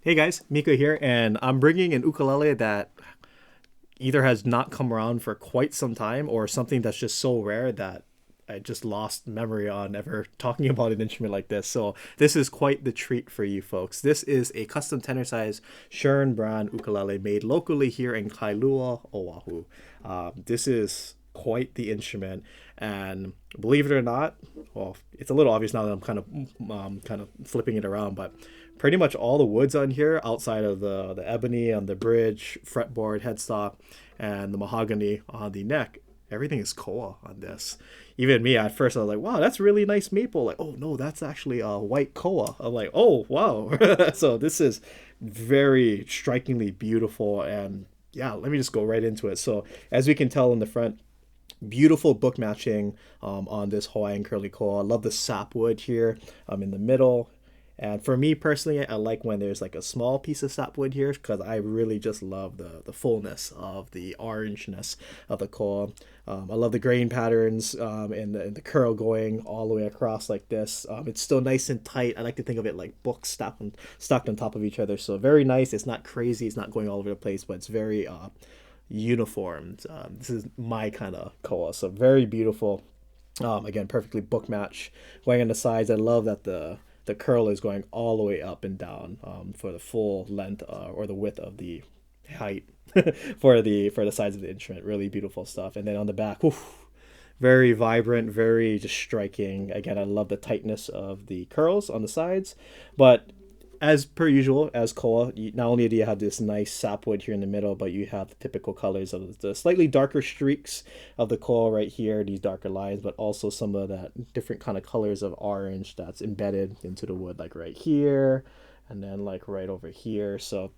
Hey guys, Mika here, and I'm bringing an ukulele that either has not come around for quite some time or something that's just so rare that I just lost memory on ever talking about an instrument like this. So this is quite the treat for you folks. This is a custom tenor size Scheurenbrand ukulele made locally here in Kailua, Oahu. This is quite the instrument, and believe it or not, well, it's a little obvious now that I'm kind of flipping it around, but pretty much all the woods on here, outside of the ebony on the bridge, fretboard, headstock, and the mahogany on the neck, everything is koa on this. Even me at first, I was like, wow, that's really nice maple. Like, oh no, that's actually a white koa. I'm like, oh wow. So this is very strikingly beautiful, and yeah, let me just go right into it. So as we can tell in the front, beautiful book matching on this Hawaiian curly koa. I love the sapwood here in the middle. And for me personally, I like when there's like a small piece of sapwood here because I really just love the fullness of the orangeness of the koa. I love the grain patterns and the curl going all the way across like this. It's still nice and tight. I like to think of it like books stacked on top of each other. So very nice. It's not crazy. It's not going all over the place, but it's very uniformed. This is my kind of koa. So very beautiful. Again, perfectly book match. Going on the sides, I love that the curl is going all the way up and down for the full length or the width of the height for the size of the instrument. Really beautiful stuff. And then on the back, oof, very vibrant, very just striking. Again, I love the tightness of the curls on the sides, but as per usual, as koa, not only do you have this nice sapwood here in the middle, but you have the typical colors of the slightly darker streaks of the koa right here, these darker lines, but also some of that different kind of colors of orange that's embedded into the wood, like right here, and then like right over here. So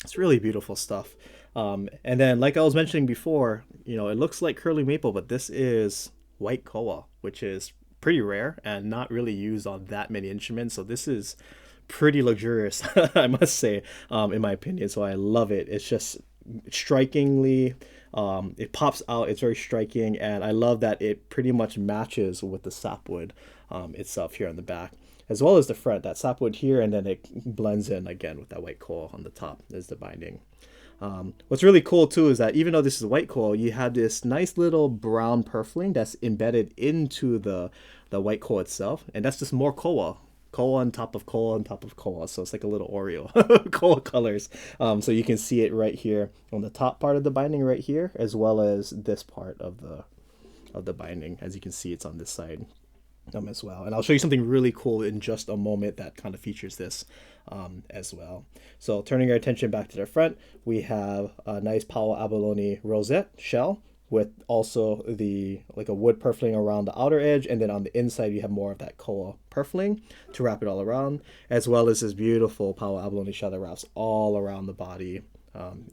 it's really beautiful stuff. And then, like I was mentioning before, it looks like curly maple, but this is white koa, which is pretty rare and not really used on that many instruments. So this is pretty luxurious, I must say, in my opinion. So I love it. It's just strikingly, it pops out. It's very striking, and I love that it pretty much matches with the sapwood itself here on the back, as well as the front. That sapwood here, and then it blends in again with that white koa on the top as the binding. What's really cool too is that even though this is white koa, you have this nice little brown purfling that's embedded into the white koa itself, and that's just more koa on top of koa on top of koa. So it's like a little Oreo koa colors. So you can see it right here on the top part of the binding right here, as well as this part of the binding. As you can see, it's on this side as well. And I'll show you something really cool in just a moment that kind of features this as well. So turning our attention back to the front, we have a nice Palo Abalone rosette shell with also the like a wood purfling around the outer edge, and then on the inside you have more of that koa purfling to wrap it all around, as well as this beautiful Palo Abalone shell that wraps all around the body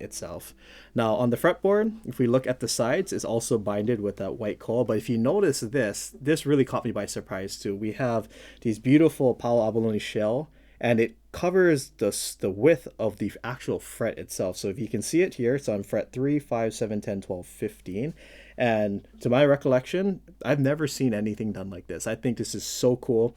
itself. Now on the fretboard, if we look at the sides, it's also binded with that white koa, but if you notice this really caught me by surprise too. We have these beautiful Palo Abalone shell, and it covers the width of the actual fret itself. So if you can see it here, it's on fret 3, 5, 7, 10, 12, 15. And to my recollection, I've never seen anything done like this. I think this is so cool.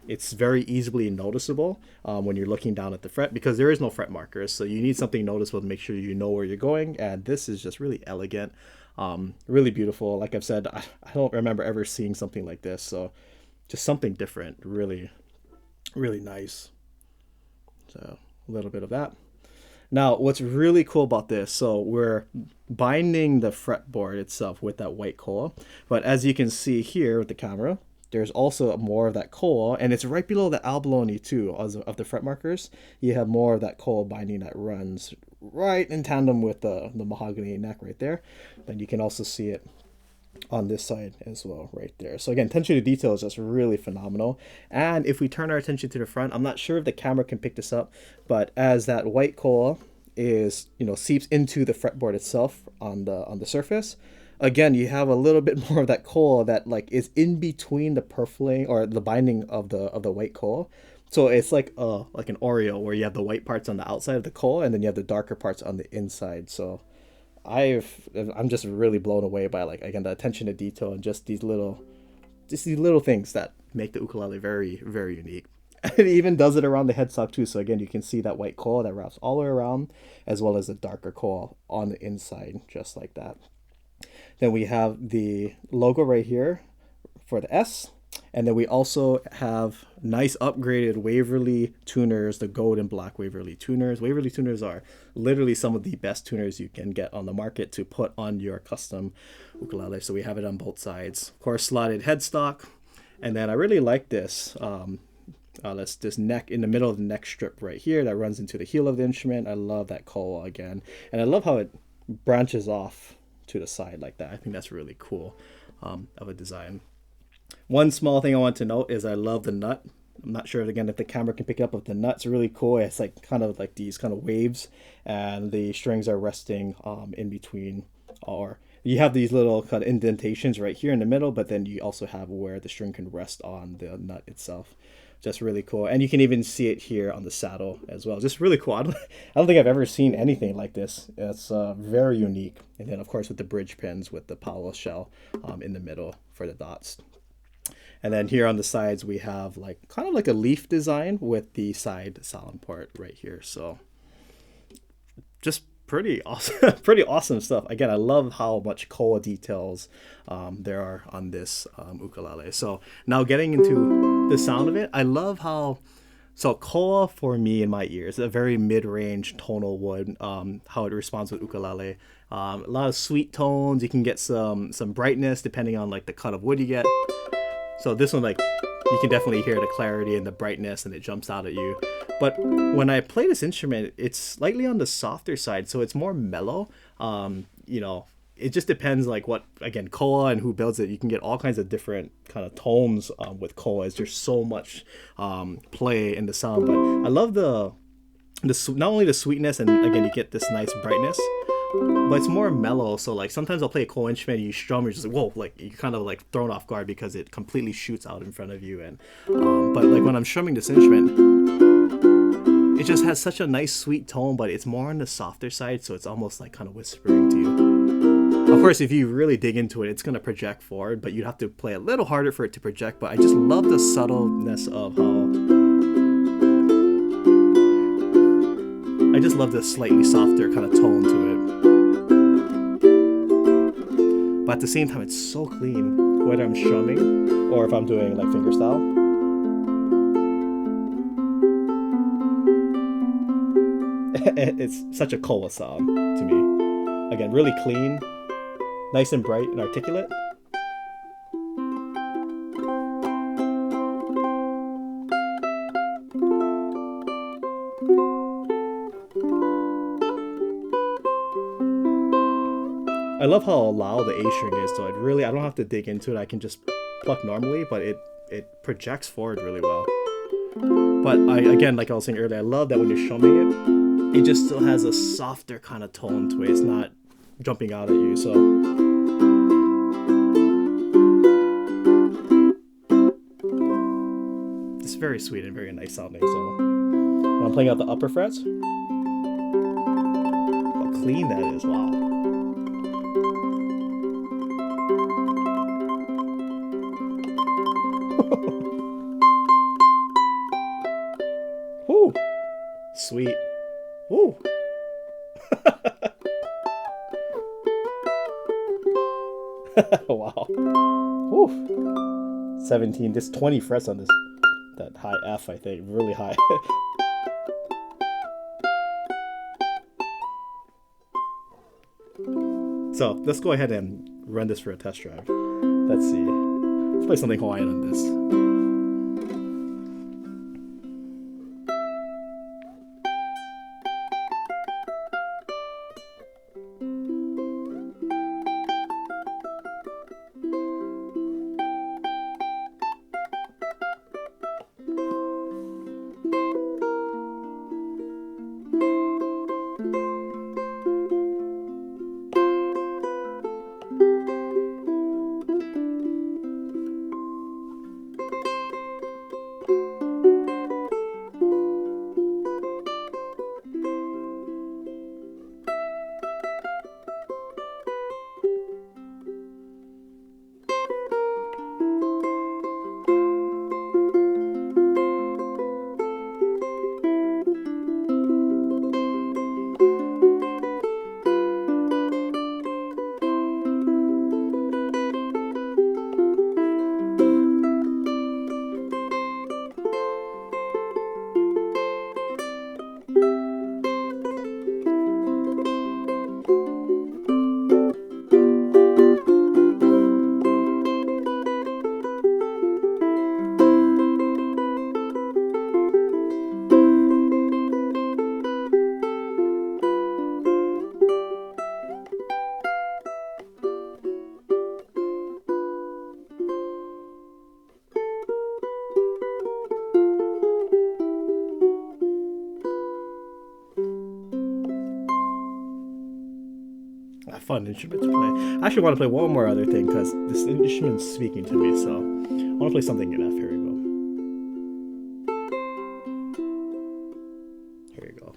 It's very easily noticeable when you're looking down at the fret, because there is no fret markers. So you need something noticeable to make sure you know where you're going. And this is just really elegant, really beautiful. Like I've said, I don't remember ever seeing something like this. So just something different, really, really nice. So a little bit of that. Now, what's really cool about this, so we're binding the fretboard itself with that white koa, but as you can see here with the camera, there's also more of that koa, and it's right below the abalone too of the fret markers. You have more of that koa binding that runs right in tandem with the mahogany neck right there. Then you can also see it on this side as well right there. So again, attention to detail is just really phenomenal. And if we turn our attention to the front, I'm not sure if the camera can pick this up, but as that white koa is seeps into the fretboard itself on the surface, again you have a little bit more of that koa that like is in between the purfling or the binding of the white koa. So it's like an Oreo where you have the white parts on the outside of the koa, and then you have the darker parts on the inside. So I'm just really blown away by, like, again, the attention to detail and just these little things that make the ukulele very, very unique. it even does it around the headstock too. So again, you can see that white coil that wraps all the way around, as well as the darker coil on the inside, just like that. Then we have the logo right here for the S. And then we also have nice upgraded Waverly tuners, the gold and black Waverly tuners. Waverly tuners are literally some of the best tuners you can get on the market to put on your custom ukulele. So we have it on both sides. Of course, slotted headstock. And then I really like this. This neck in the middle of the neck strip right here that runs into the heel of the instrument. I love that coil again. And I love how it branches off to the side like that. I think that's really cool of a design. One small thing I want to note is I love the nut. I'm not sure again if the camera can pick it up, but the nut's really cool. It's like kind of like these kind of waves, and the strings are resting in between, or you have these little kind of indentations right here in the middle, but then you also have where the string can rest on the nut itself. Just really cool. And you can even see it here on the saddle as well. Just really cool. I don't think I've ever seen anything like this. It's very unique. And then of course with the bridge pins with the Palo shell in the middle for the dots. And then here on the sides, we have like kind of like a leaf design with the side sound port right here. So just pretty awesome, pretty awesome stuff. Again, I love how much koa details there are on this ukulele. So now getting into the sound of it, I love how, so koa for me in my ears, a very mid-range tonal wood, how it responds with ukulele. A lot of sweet tones. You can get some brightness depending on like the cut of wood you get. So this one, like, you can definitely hear the clarity and the brightness, and it jumps out at you. But when I play this instrument, it's slightly on the softer side, so it's more mellow. You know, it just depends, like, what, again, koa and who builds it. You can get all kinds of different kind of tones with koa. There's so much play in the sound. But I love the not only the sweetness, and again, you get this nice brightness, but it's more mellow. So like sometimes I'll play a koa instrument and you strum, you're just like, whoa, like you're kind of like thrown off guard because it completely shoots out in front of you. And but like when I'm strumming this instrument, it just has such a nice sweet tone, but it's more on the softer side, so it's almost like kind of whispering to you. Of course, if you really dig into it, it's going to project forward, but you'd have to play a little harder for it to project. But I just love the subtleness of how, I just love the slightly softer kind of tone to it. But at the same time, it's so clean, whether I'm strumming or if I'm doing like fingerstyle. It's such a koa sound to me. Again, really clean, nice and bright and articulate. I love how loud the A string is, so I don't have to dig into it. I can just pluck normally, but it projects forward really well. But again, like I was saying earlier, I love that when you're strumming it, it just still has a softer kind of tone to it. It's not jumping out at you. So it's very sweet and very nice sounding. So when I'm playing out the upper frets, how clean that is! Wow. Woo! Sweet. Woo! Wow. Woo! 17. This 20 frets on this. That high F, I think. Really high. So, let's go ahead and run this for a test drive. Let's see. Let's play something Hawaiian on this. fun instrument to play. I actually want to play one more other thing because this instrument's speaking to me, so I want to play something in F. Here we go. Here you go.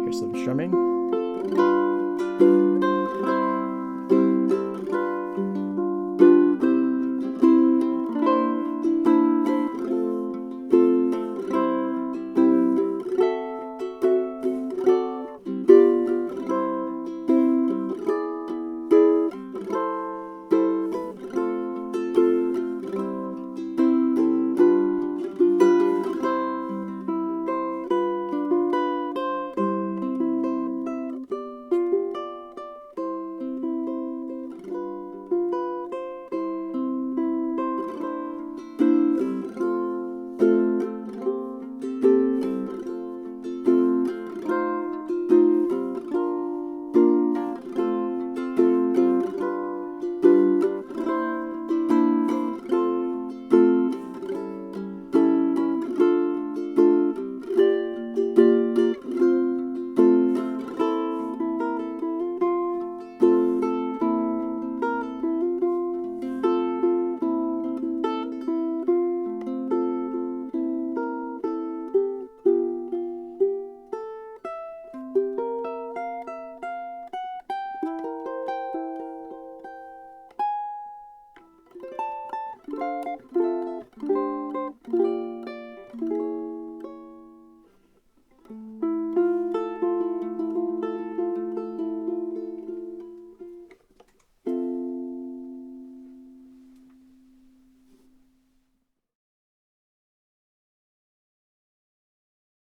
Here's some strumming.